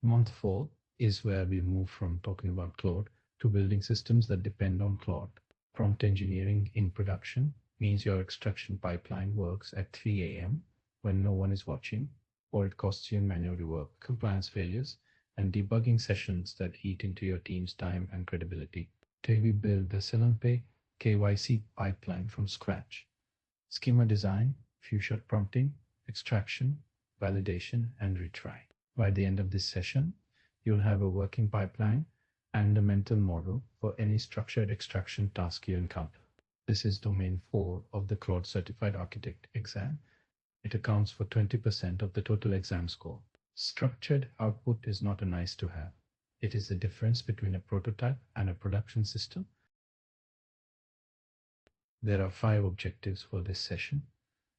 Month 4 is where we move from talking about Claude to building systems that depend on Claude. Prompt engineering in production means your extraction pipeline works at 3 a.m. when no one is watching, or it costs you in manual rework, compliance failures, and debugging sessions that eat into your team's time and credibility. Today we build the SalonPay KYC pipeline from scratch. Schema design, few-shot prompting, extraction, validation, and retry. By the end of this session, you'll have a working pipeline and a mental model for any structured extraction task you encounter. This is domain 4 of the Claude Certified Architect exam. It accounts for 20% of the total exam score. Structured output is not a nice to have. It is the difference between a prototype and a production system. There are 5 objectives for this session,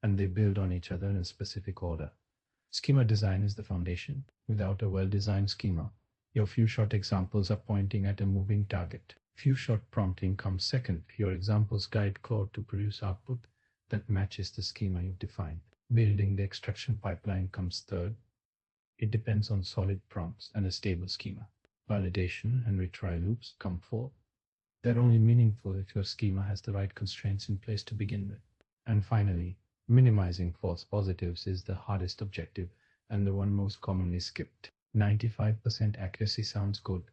and they build on each other in a specific order. Schema design is the foundation. Without a well-designed schema, your few-shot examples are pointing at a moving target. Few-shot prompting comes second. Your examples guide Claude to produce output that matches the schema you've defined. Building the extraction pipeline comes third. It depends on solid prompts and a stable schema. Validation and retry loops come fourth. They're only meaningful if your schema has the right constraints in place to begin with. And finally, minimizing false positives is the hardest objective and the one most commonly skipped. 95% accuracy sounds good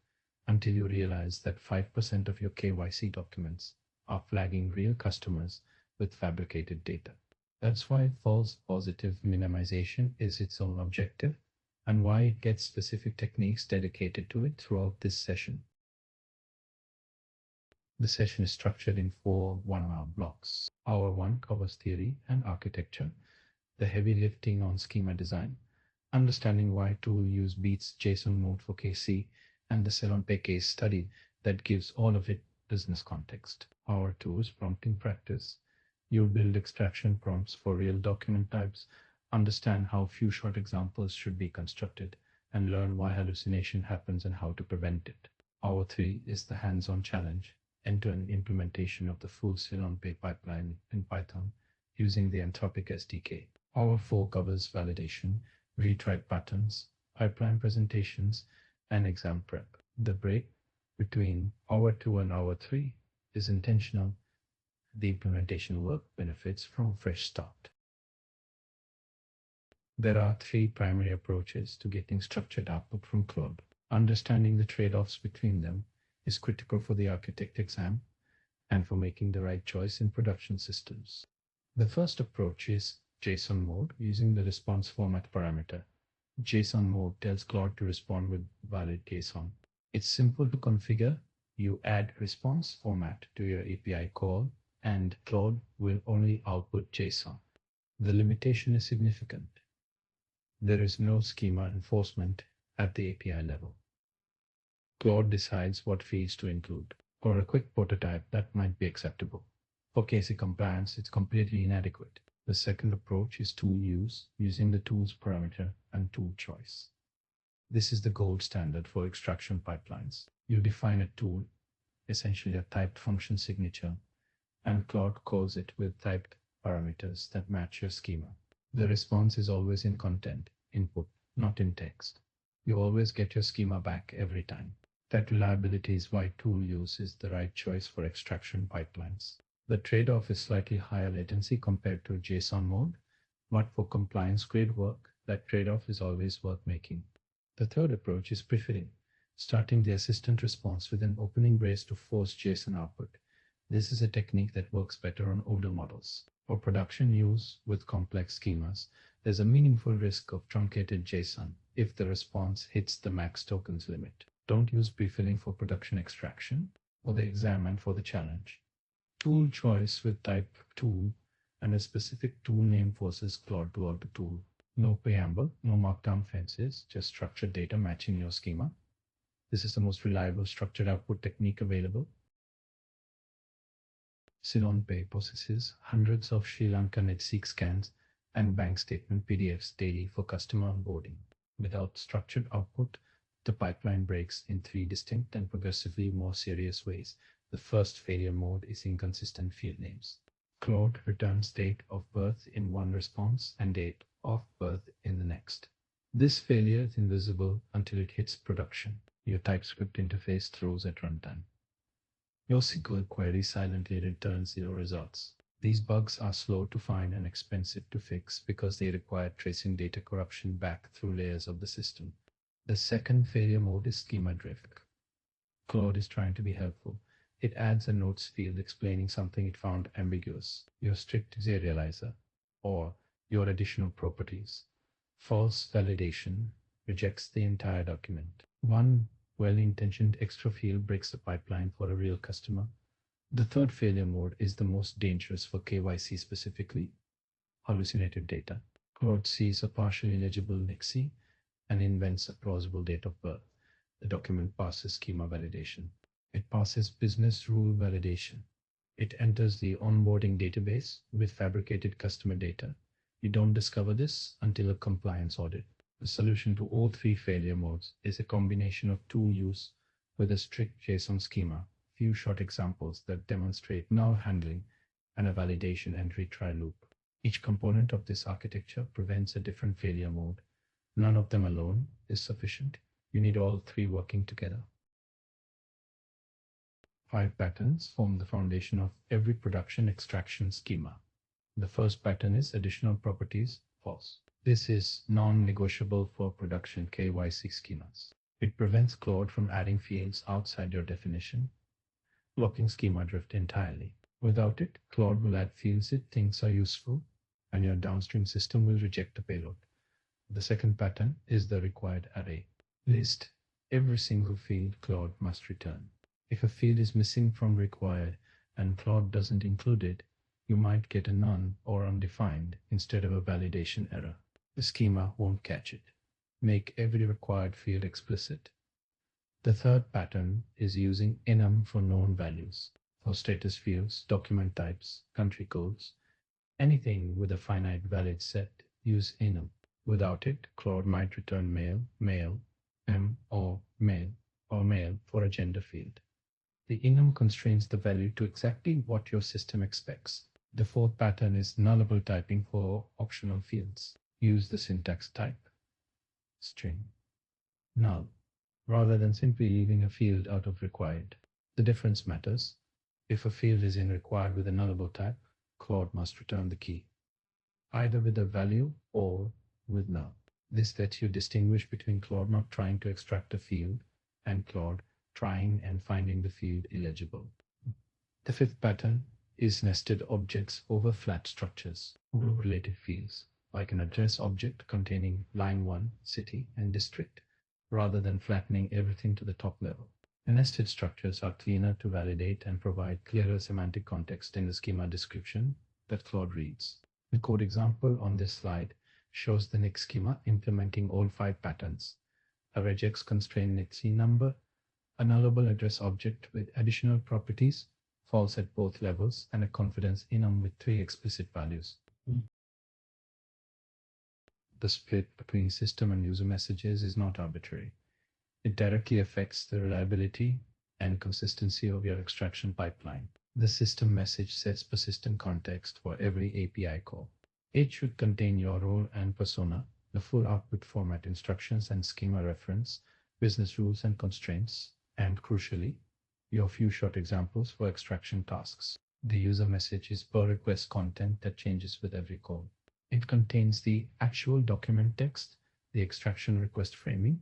until you realize that 5% of your KYC documents are flagging real customers with fabricated data. That's why false positive minimization is its own objective and why it gets specific techniques dedicated to it throughout this session. The session is structured in 4 one-hour blocks. Hour 1 covers theory and architecture, the heavy lifting on schema design, understanding why tool use beats JSON mode for KC, and the SalonPay case study that gives all of it business context. Hour 2 is prompting practice. You'll build extraction prompts for real document types, understand how few-shot examples should be constructed, and learn why hallucination happens and how to prevent it. Hour 3 is the hands-on challenge, end-to-end implementation of the full SalonPay pipeline in Python using the Anthropic SDK. Hour 4 covers validation, retry patterns, pipeline presentations, and exam prep. The break between hour 2 and hour 3 is intentional. The implementation work benefits from a fresh start. There are 3 primary approaches to getting structured output from Claude. Understanding the trade-offs between them is critical for the architect exam and for making the right choice in production systems. The first approach is JSON mode using the response format parameter. JSON mode tells Claude to respond with valid JSON. It's simple to configure. You add response format to your API call and Claude will only output JSON. The limitation is significant. There is no schema enforcement at the API level. Claude decides what fields to include. For a quick prototype, that might be acceptable. For KC compliance, it's completely inadequate. The second approach is tool use, using the tools parameter and tool choice. This is the gold standard for extraction pipelines. You define a tool, essentially a typed function signature, and Claude calls it with typed parameters that match your schema. The response is always in content, input, not in text. You always get your schema back every time. That reliability is why tool use is the right choice for extraction pipelines. The trade-off is slightly higher latency compared to JSON mode, but for compliance-grade work, that trade-off is always worth making. The third approach is prefilling, starting the assistant response with an opening brace to force JSON output. This is a technique that works better on older models. For production use with complex schemas, there's a meaningful risk of truncated JSON if the response hits the max tokens limit. Don't use prefilling for production extraction, for the exam and for the challenge. Tool choice with type tool and a specific tool name forces Claude to auto tool. No preamble, no markdown fences, just structured data matching your schema. This is the most reliable structured output technique available. SalonPay processes hundreds of Sri Lankan NetSeek scans and bank statement PDFs daily for customer onboarding. Without structured output, the pipeline breaks in 3 distinct and progressively more serious ways. The first failure mode is inconsistent field names. Claude returns date of birth in one response and date of birth in the next. This failure is invisible until it hits production. Your TypeScript interface throws at runtime. Your SQL query silently returns 0 results. These bugs are slow to find and expensive to fix because they require tracing data corruption back through layers of the system. The second failure mode is schema drift. Claude is trying to be helpful. It adds a notes field explaining something it found ambiguous, your strict serializer, or your additional properties. False validation rejects the entire document. One well-intentioned extra field breaks the pipeline for a real customer. The third failure mode is the most dangerous for KYC specifically, hallucinated data. Claude sees a partially legible NICSI and invents a plausible date of birth. The document passes schema validation. It passes business rule validation. It enters the onboarding database with fabricated customer data. You don't discover this until a compliance audit. The solution to all three failure modes is a combination of tool use with a strict JSON schema, few short examples that demonstrate null handling, and a validation and retry loop. Each component of this architecture prevents a different failure mode. None of them alone is sufficient. You need all three working together. 5 patterns form the foundation of every production extraction schema. The first pattern is additional properties false. This is non-negotiable for production KYC schemas. It prevents Claude from adding fields outside your definition, blocking schema drift entirely. Without it, Claude will add fields it thinks are useful, and your downstream system will reject the payload. The second pattern is the required array. List every single field Claude must return. If a field is missing from required and Claude doesn't include it, you might get a none or undefined instead of a validation error. The schema won't catch it. Make every required field explicit. The third pattern is using enum for known values. For status fields, document types, country codes, anything with a finite valid set, use enum. Without it, Claude might return male, male, or male for a gender field. The enum constrains the value to exactly what your system expects. The fourth pattern is nullable typing for optional fields. Use the syntax type string null rather than simply leaving a field out of required. The difference matters. If a field is in required with a nullable type, Claude must return the key, either with a value or with null. This lets you distinguish between Claude not trying to extract a field and Claude trying and finding the field illegible. The fifth pattern is nested objects over flat structures, related fields, like an address object containing line 1, city, and district, rather than flattening everything to the top level. The nested structures are cleaner to validate and provide clearer semantic context in the schema description that Claude reads. The code example on this slide shows the NIC schema implementing all 5 patterns: a regex constrained NIC number, a nullable address object with additional properties, false at both levels, and a confidence enum with 3 explicit values. The split between system and user messages is not arbitrary. It directly affects the reliability and consistency of your extraction pipeline. The system message sets persistent context for every API call. It should contain your role and persona, the full output format instructions and schema reference, business rules and constraints, and crucially, your few short examples for extraction tasks. The user message is per request content that changes with every call. It contains the actual document text, the extraction request framing,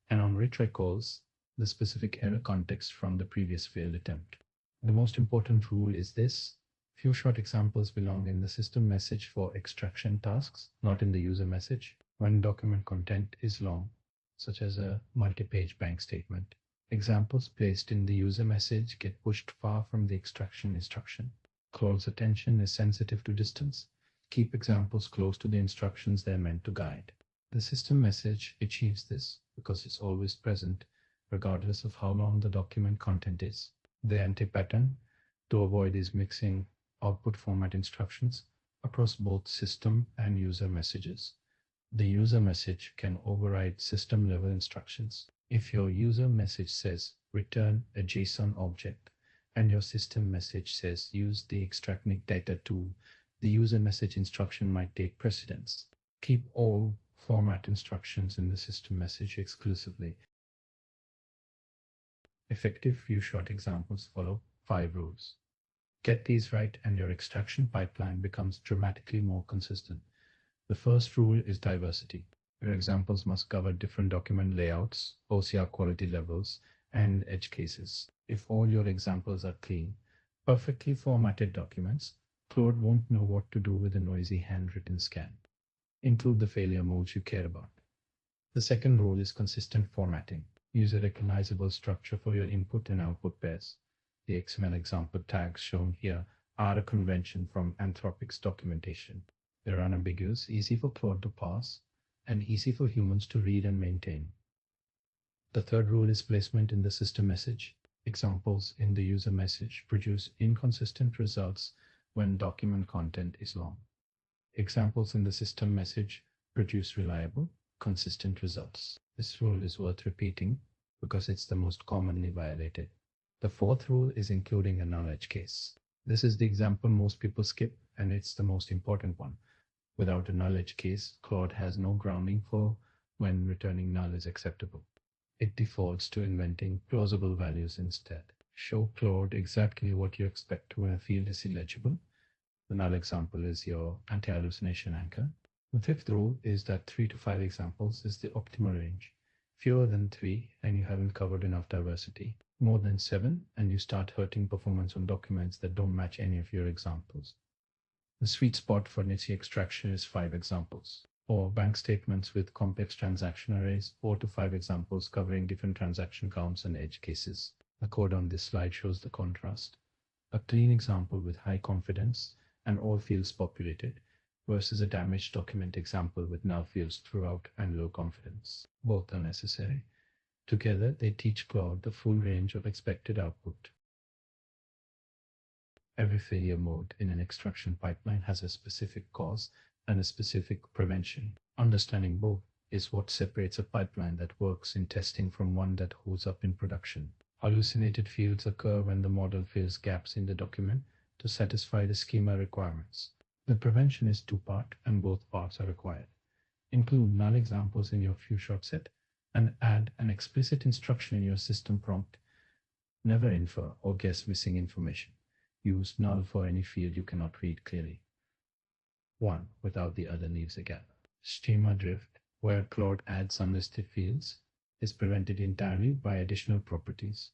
and on retry calls, the specific error context from the previous failed attempt. The most important rule is this: few short examples belong in the system message for extraction tasks, not in the user message. When document content is long, such as a multi-page bank statement, examples placed in the user message get pushed far from the extraction instruction. Claude's attention is sensitive to distance. Keep examples close to the instructions they're meant to guide. The system message achieves this because it's always present, regardless of how long the document content is. The anti-pattern to avoid is mixing output format instructions across both system and user messages. The user message can override system-level instructions. If your user message says return a JSON object and your system message says use the extract NIC data tool, the user message instruction might take precedence. Keep all Format instructions in the system message exclusively. Effective few-shot examples follow 5 rules. Get these right and your extraction pipeline becomes dramatically more consistent. The first rule is diversity. Your examples must cover different document layouts, OCR quality levels, and edge cases. If all your examples are clean, perfectly formatted documents, Claude won't know what to do with a noisy handwritten scan. Include the failure modes you care about. The second rule is consistent formatting. Use a recognizable structure for your input and output pairs. The XML example tags shown here are a convention from Anthropic's documentation. They're unambiguous, easy for Claude to parse, and easy for humans to read and maintain. The third rule is placement in the system message. Examples in the user message produce inconsistent results when document content is long. Examples in the system message produce reliable, consistent results. This rule is worth repeating because it's the most commonly violated. The fourth rule is including a null edge case. This is the example most people skip, and it's the most important one. Without a null edge case, Claude has no grounding for when returning null is acceptable. It defaults to inventing plausible values instead. Show Claude exactly what you expect when a field is illegible. The null example is your anti-hallucination anchor. The fifth rule is that 3 to 5 examples is the optimal range. Fewer than 3 and you haven't covered enough diversity. More than 7 and you start hurting performance on documents that don't match any of your examples. The sweet spot for NICE extraction is 5 examples. For bank statements with complex transaction arrays, 4 to 5 examples covering different transaction counts and edge cases. The code on this slide shows the contrast. A clean example with high confidence and all fields populated versus a damaged document example with null fields throughout and low confidence. Both are necessary. Together, they teach Claude the full range of expected output. Every failure mode in an extraction pipeline has a specific cause and a specific prevention. Understanding both is what separates a pipeline that works in testing from one that holds up in production. Hallucinated fields occur when the model fills gaps in the document to satisfy the schema requirements. The prevention is two-part and both parts are required. Include null examples in your few-shot set and add an explicit instruction in your system prompt. Never infer or guess missing information. Use null for any field you cannot read clearly. One without the other leaves a gap. Schema drift, where Claude adds unlisted fields, is prevented entirely by additional properties.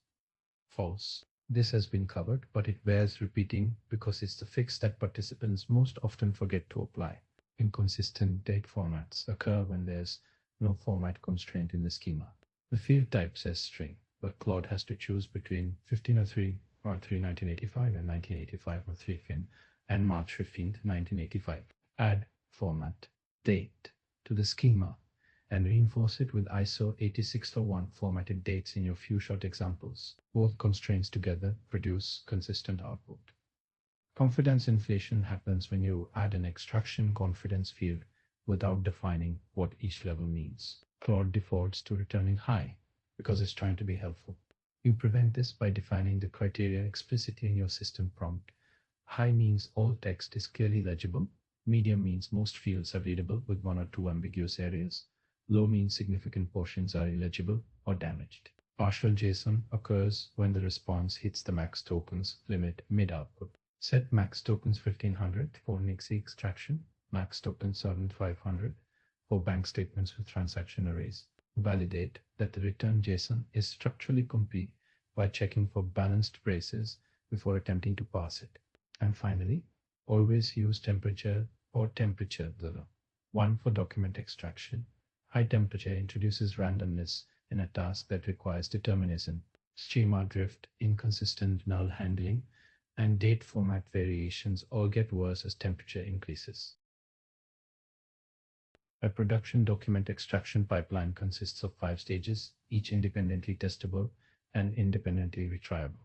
False. This has been covered, but it bears repeating because it's the fix that participants most often forget to apply. Inconsistent date formats occur when there's no format constraint in the schema. The field type says string, but Claude has to choose between 1503 or 3 1985 and 1985 or 3 fin and March 15th, 1985. Add format date to the schema and reinforce it with ISO 8601 formatted dates in your few-shot examples. Both constraints together produce consistent output. Confidence inflation happens when you add an extraction confidence field without defining what each level means. Claude defaults to returning high because it's trying to be helpful. You prevent this by defining the criteria explicitly in your system prompt. High means all text is clearly legible. Medium means most fields are readable with 1 or 2 ambiguous areas. Low means significant portions are illegible or damaged. Partial JSON occurs when the response hits the max tokens limit mid-output. Set max tokens 1500 for NICE extraction, max tokens 7500 for bank statements with transaction arrays. Validate that the return JSON is structurally complete by checking for balanced braces before attempting to parse it. And finally, always use temperature or temperature 1 for document extraction. High temperature introduces randomness in a task that requires determinism. Schema drift, inconsistent null handling, and date format variations all get worse as temperature increases. A production document extraction pipeline consists of 5 stages, each independently testable and independently retriable.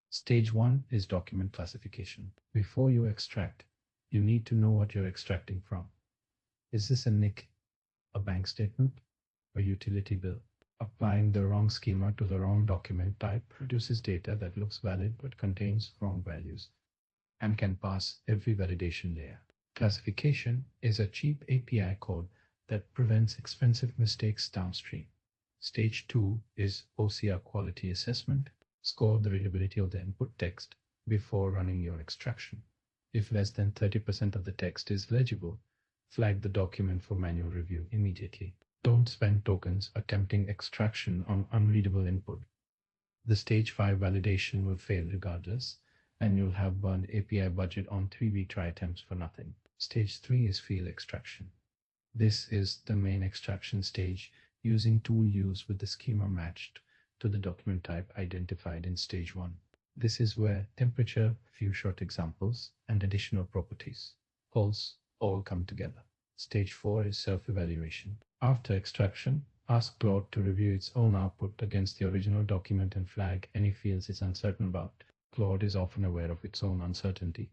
Stage 1 is document classification. Before you extract, you need to know what you're extracting from. Is this a NIC, a bank statement, a utility bill? Applying the wrong schema to the wrong document type produces data that looks valid but contains wrong values and can pass every validation layer. Classification is a cheap API called that prevents expensive mistakes downstream. Stage 2 is OCR quality assessment. Score the readability of the input text before running your extraction. If less than 30% of the text is legible, flag the document for manual review immediately. Don't spend tokens attempting extraction on unreadable input. The stage 5 validation will fail regardless, and you'll have burned API budget on 3 retry attempts for nothing. Stage 3 is field extraction. This is the main extraction stage using tool use with the schema matched to the document type identified in stage 1. This is where temperature, few short examples, and additional properties, pulse, all come together. Stage 4 is self-evaluation. After extraction, ask Claude to review its own output against the original document and flag any fields it's uncertain about. Claude is often aware of its own uncertainty.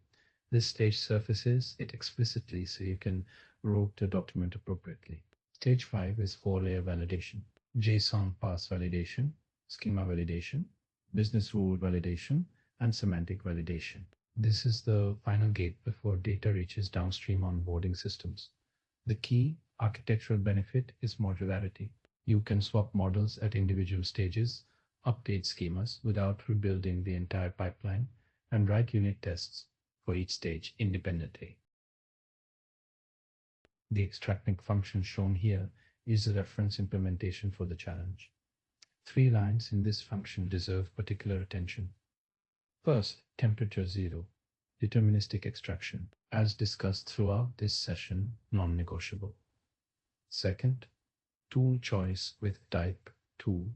This stage surfaces it explicitly so you can route the document appropriately. Stage 5 is 4-layer validation: JSON parse validation, schema validation, business rule validation, and semantic validation. This is the final gate before data reaches downstream onboarding systems. The key architectural benefit is modularity. You can swap models at individual stages, update schemas without rebuilding the entire pipeline, and write unit tests for each stage independently. The extracting function shown here is a reference implementation for the challenge. 3 lines in this function deserve particular attention. First, temperature 0, deterministic extraction, as discussed throughout this session, non-negotiable. Second, tool choice with type tool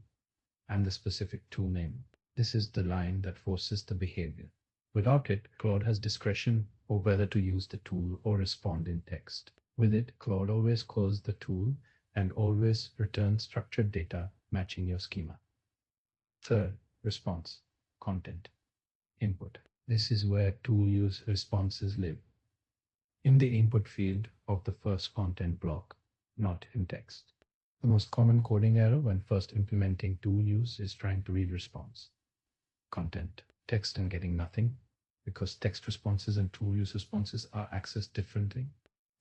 and the specific tool name. This is the line that forces the behavior. Without it, Claude has discretion over whether to use the tool or respond in text. With it, Claude always calls the tool and always returns structured data matching your schema. Third, response, content, input. This is where tool use responses live. In the input field of the first content block, not in text. The most common coding error when first implementing tool use is trying to read response. Content, text and getting nothing, because text responses and tool use responses are accessed differently.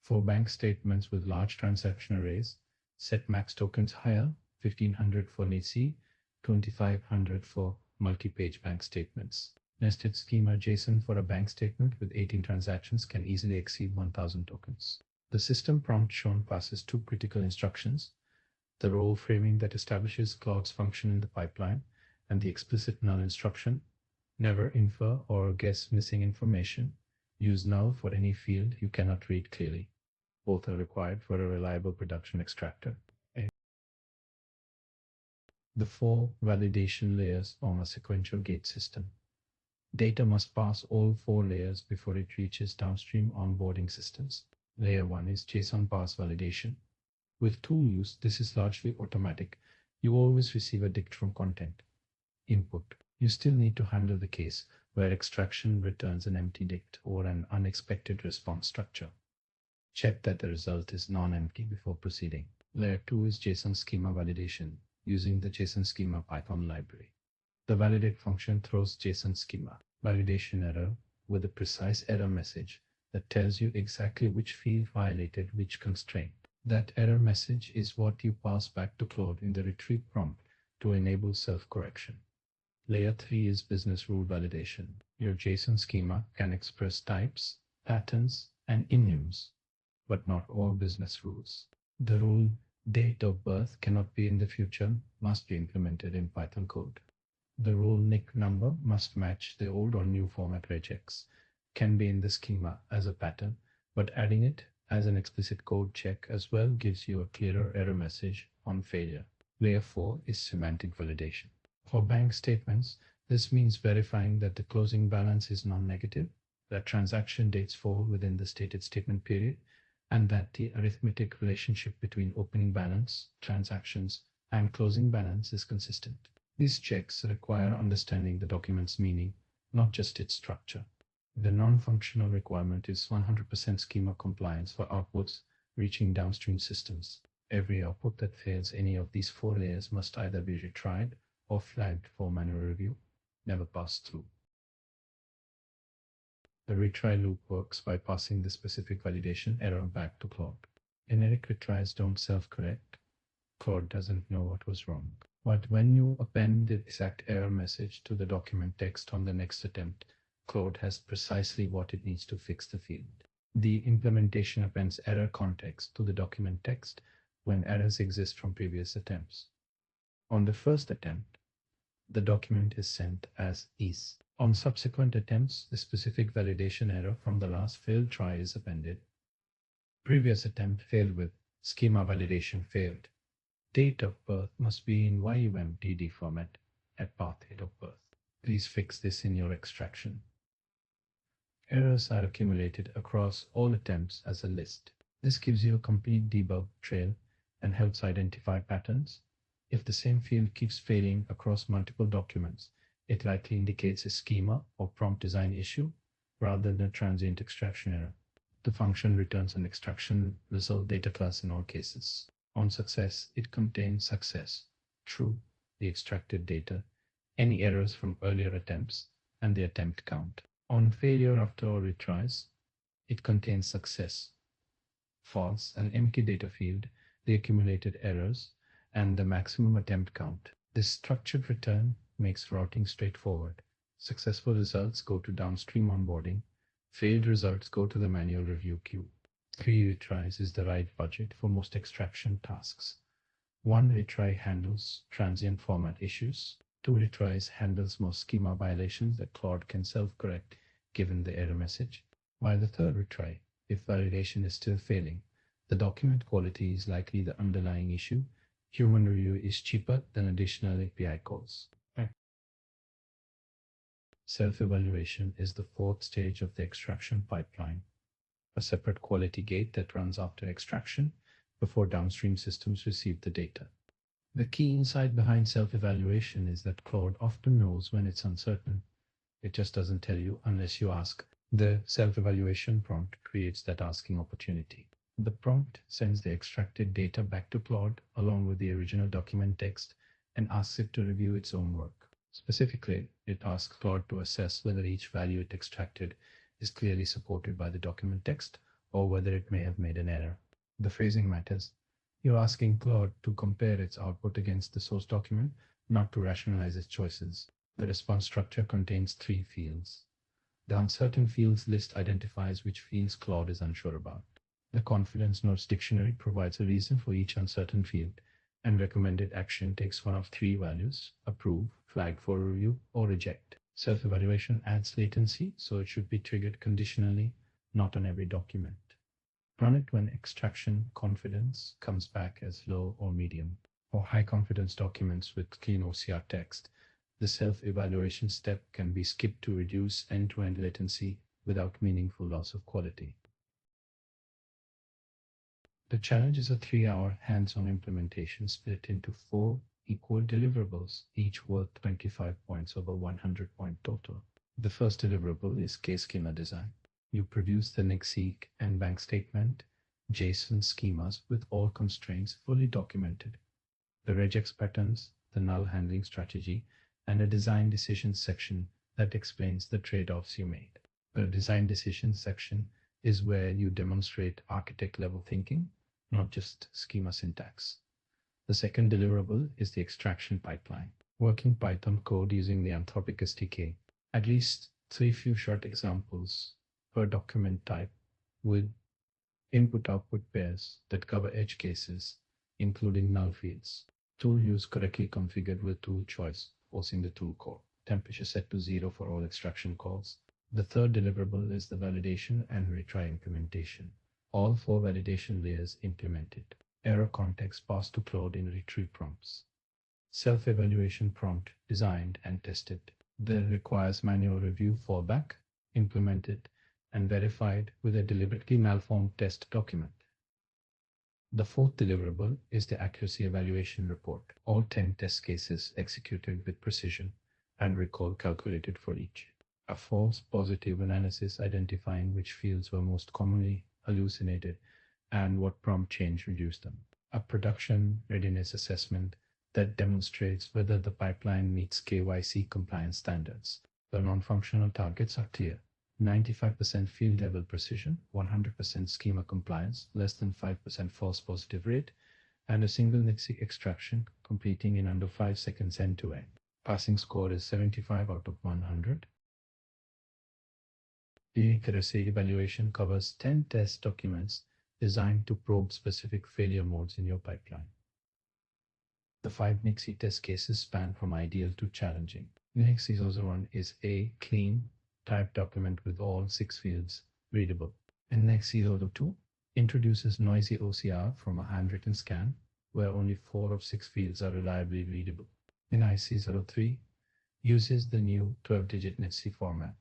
For bank statements with large transaction arrays, set max tokens higher, 1500 for NICI, 2500 for multi-page bank statements. Nested schema JSON for a bank statement with 18 transactions can easily exceed 1000 tokens. The system prompt shown passes 2 critical instructions: the role framing that establishes Claude's function in the pipeline, and the explicit null instruction: never infer or guess missing information. Use null for any field you cannot read clearly. Both are required for a reliable production extractor. The 4 validation layers on a sequential gate system. Data must pass all 4 layers before it reaches downstream onboarding systems. Layer 1 is JSON parse validation. With tool use, this is largely automatic. You always receive a dict from content. Input. You still need to handle the case where extraction returns an empty dict or an unexpected response structure. Check that the result is non-empty before proceeding. Layer 2 is JSON schema validation using the JSON schema Python library. The validate function throws JSON schema validation error with a precise error message that tells you exactly which field violated which constraint. That error message is what you pass back to Claude in the retrieve prompt to enable self-correction. Layer 3 is business rule validation. Your JSON schema can express types, patterns, and enums, but not all business rules. The rule date of birth cannot be in the future, must be implemented in Python code. The rule NIC number must match the old or new format regex, can be in the schema as a pattern, but adding it as an explicit code check as well gives you a clearer error message on failure. Layer 4 is semantic validation. For bank statements, this means verifying that the closing balance is non-negative, that transaction dates fall within the stated statement period, and that the arithmetic relationship between opening balance, transactions, and closing balance is consistent. These checks require understanding the document's meaning, not just its structure. The non-functional requirement is 100% schema compliance for outputs reaching downstream systems. Every output that fails any of these 4 layers must either be retried or flagged for manual review, never passed through. The retry loop works by passing the specific validation error back to Claude. Generic retries don't self-correct. Claude doesn't know what was wrong. But when you append the exact error message to the document text on the next attempt, Claude has precisely what it needs to fix the field. The implementation appends error context to the document text when errors exist from previous attempts. On the first attempt, the document is sent as is. On subsequent attempts, the specific validation error from the last failed try is appended. Previous attempt failed with schema validation failed. Date of birth must be in YUMDD format at path date of birth. Please fix this in your extraction. Errors are accumulated across all attempts as a list. This gives you a complete debug trail and helps identify patterns. If the same field keeps failing across multiple documents, it likely indicates a schema or prompt design issue rather than a transient extraction error. The function returns an extraction result data class in all cases. On success, it contains success, true, the extracted data, any errors from earlier attempts, and the attempt count. On failure after all retries, it contains success, false, an empty data field, the accumulated errors, and the maximum attempt count. This structured return makes routing straightforward. Successful results go to downstream onboarding. Failed results go to the manual review queue. 3 retries is the right budget for most extraction tasks. 1 retry handles transient format issues. 2 retries handles most schema violations that Claude can self-correct given the error message. While the 3rd retry, if validation is still failing, the document quality is likely the underlying issue. Human review is cheaper than additional API calls. Self-evaluation is the 4th stage of the extraction pipeline, a separate quality gate that runs after extraction before downstream systems receive the data. The key insight behind self-evaluation is that Claude often knows when it's uncertain. It just doesn't tell you unless you ask. The self-evaluation prompt creates that asking opportunity. The prompt sends the extracted data back to Claude along with the original document text and asks it to review its own work. Specifically, it asks Claude to assess whether each value it extracted is clearly supported by the document text or whether it may have made an error. The phrasing matters. You're asking Claude to compare its output against the source document, not to rationalize its choices. The response structure contains 3 fields. The uncertain fields list identifies which fields Claude is unsure about. The confidence notes dictionary provides a reason for each uncertain field, and recommended action takes one of 3 values: approve, flag for review, or reject. Self-evaluation adds latency, so it should be triggered conditionally, not on every document. Run it when extraction confidence comes back as low or medium. For high confidence documents with clean OCR text, the self-evaluation step can be skipped to reduce end-to-end latency without meaningful loss of quality. The challenge is a 3-hour hands-on implementation split into 4 equal deliverables, each worth 25 points over 100-point total. The first deliverable is case schema design. You produce the NIC and bank statement JSON schemas with all constraints fully documented, the regex patterns, the null handling strategy, and a design decisions section that explains the trade-offs you made. The design decisions section is where you demonstrate architect-level thinking, not just schema syntax. The second deliverable is the extraction pipeline. Working Python code using the Anthropic SDK. At least 3 few short examples per document type with input-output pairs that cover edge cases, including null fields. Tool use correctly configured with tool choice, forcing the tool call. Temperature set to 0 for all extraction calls. The third deliverable is the validation and retry implementation. All 4 validation layers implemented. Error context passed to Claude in retrieve prompts. Self-evaluation prompt designed and tested. That requires manual review fallback, implemented, and verified with a deliberately malformed test document. The 4th deliverable is the accuracy evaluation report. All 10 test cases executed with precision and recall calculated for each. A false positive analysis identifying which fields were most commonly hallucinated and what prompt change reduced them. A production readiness assessment that demonstrates whether the pipeline meets KYC compliance standards. The non-functional targets are clear. 95% field level precision, 100% schema compliance, less than 5% false positive rate, and a single NIXI extraction completing in under 5 seconds end to end. Passing score is 75 out of 100. The accuracy evaluation covers 10 test documents designed to probe specific failure modes in your pipeline. The 5 NIXI test cases span from ideal to challenging. NIXI 001 is a clean, typed document with all 6 fields readable. And NIXI 002 introduces noisy OCR from a handwritten scan, where only 4 of 6 fields are reliably readable. NIC 03 uses the new 12-digit NIXI format,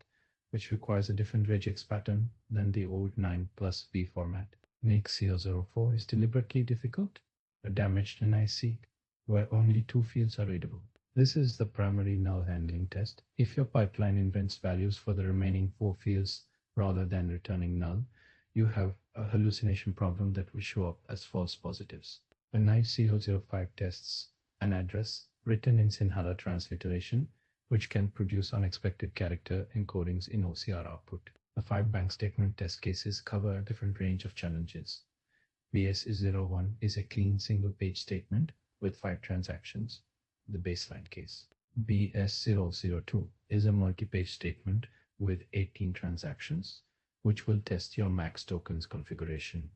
which requires a different regex pattern than the old 9+B format. NIXI 004 is deliberately difficult, a damaged NIC, where only 2 fields are readable. This is the primary null handling test. If your pipeline invents values for the remaining 4 fields rather than returning null, you have a hallucination problem that will show up as false positives. The NIC 005 tests an address written in Sinhala transliteration, which can produce unexpected character encodings in OCR output. The 5 bank statement test cases cover a different range of challenges. BS01 is a clean single-page statement with 5 transactions, the baseline case. BS002 is a multi-page statement with 18 transactions, which will test your max tokens configuration.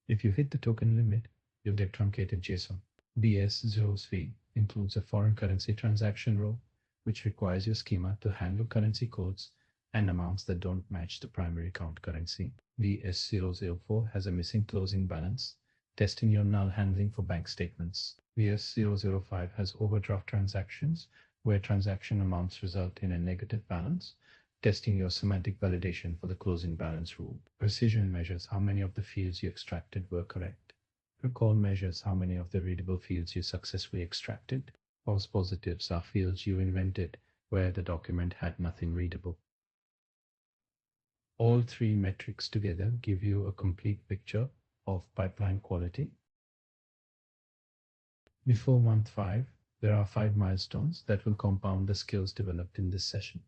If you hit the token limit, you'll get truncated JSON. BS03 includes a foreign currency transaction row, which requires your schema to handle currency codes and amounts that don't match the primary account currency. BS004 has a missing closing balance, testing your null handling for bank statements. BS005 has overdraft transactions, where transaction amounts result in a negative balance, testing your semantic validation for the closing balance rule. Precision measures how many of the fields you extracted were correct. Recall measures how many of the readable fields you successfully extracted. False positives are fields you invented where the document had nothing readable. All 3 metrics together give you a complete picture of pipeline quality. Before month 5, there are 5 milestones that will compound the skills developed in this session.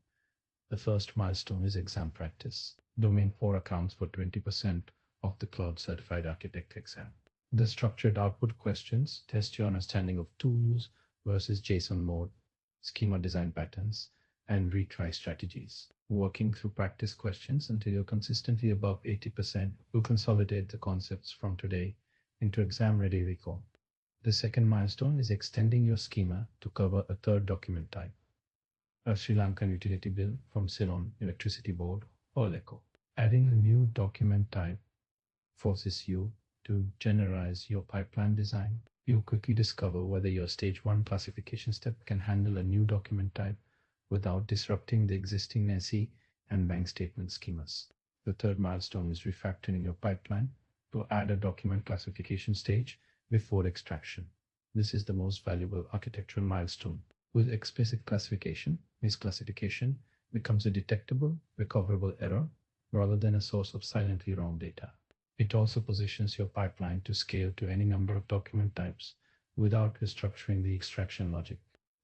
The first milestone is exam practice. Domain 4 accounts for 20% of the Claude Certified Architect exam. The structured output questions test your understanding of tools versus JSON mode, schema design patterns, and retry strategies. Working through practice questions until you're consistently above 80% will consolidate the concepts from today into exam-ready recall. The second milestone is extending your schema to cover a third document type, a Sri Lankan utility bill from Ceylon Electricity Board or LECO. Adding a new document type forces you to generalize your pipeline design. You'll quickly discover whether your stage 1 classification step can handle a new document type without disrupting the existing NESI and bank statement schemas. The third milestone is refactoring your pipeline to add a document classification stage before extraction. This is the most valuable architectural milestone. With explicit classification, misclassification becomes a detectable, recoverable error rather than a source of silently wrong data. It also positions your pipeline to scale to any number of document types without restructuring the extraction logic.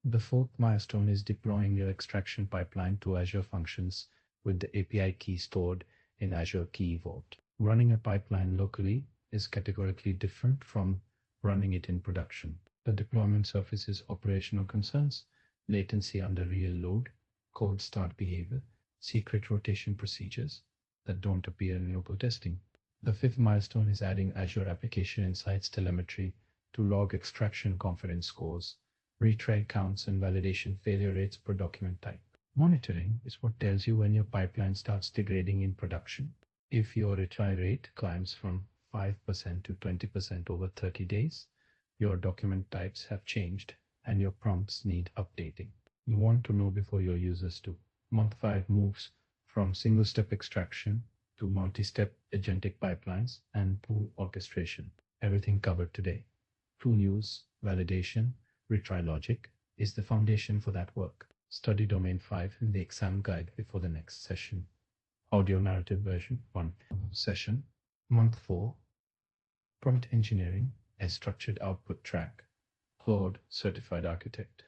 The fourth milestone is deploying your extraction pipeline to Azure Functions with the API key stored in Azure Key Vault. Running a pipeline locally is categorically different from running it in production. The deployment surfaces operational concerns, latency under real load, cold start behavior, secret rotation procedures that don't appear in local testing. The fifth milestone is adding Azure Application Insights telemetry to log extraction confidence scores, retry counts, and validation failure rates per document type. Monitoring is what tells you when your pipeline starts degrading in production. If your retry rate climbs from 5% to 20% over 30 days, your document types have changed and your prompts need updating. You want to know before your users do. Month 5 moves from single-step extraction to multi-step agentic pipelines and tool orchestration. Everything covered today. Tool use, validation, retry logic is the foundation for that work. Study Domain 5 in the exam guide before the next session. Audio narrative version 1. Session. Month 4. Prompt engineering as structured output track. Claude Certified Architect.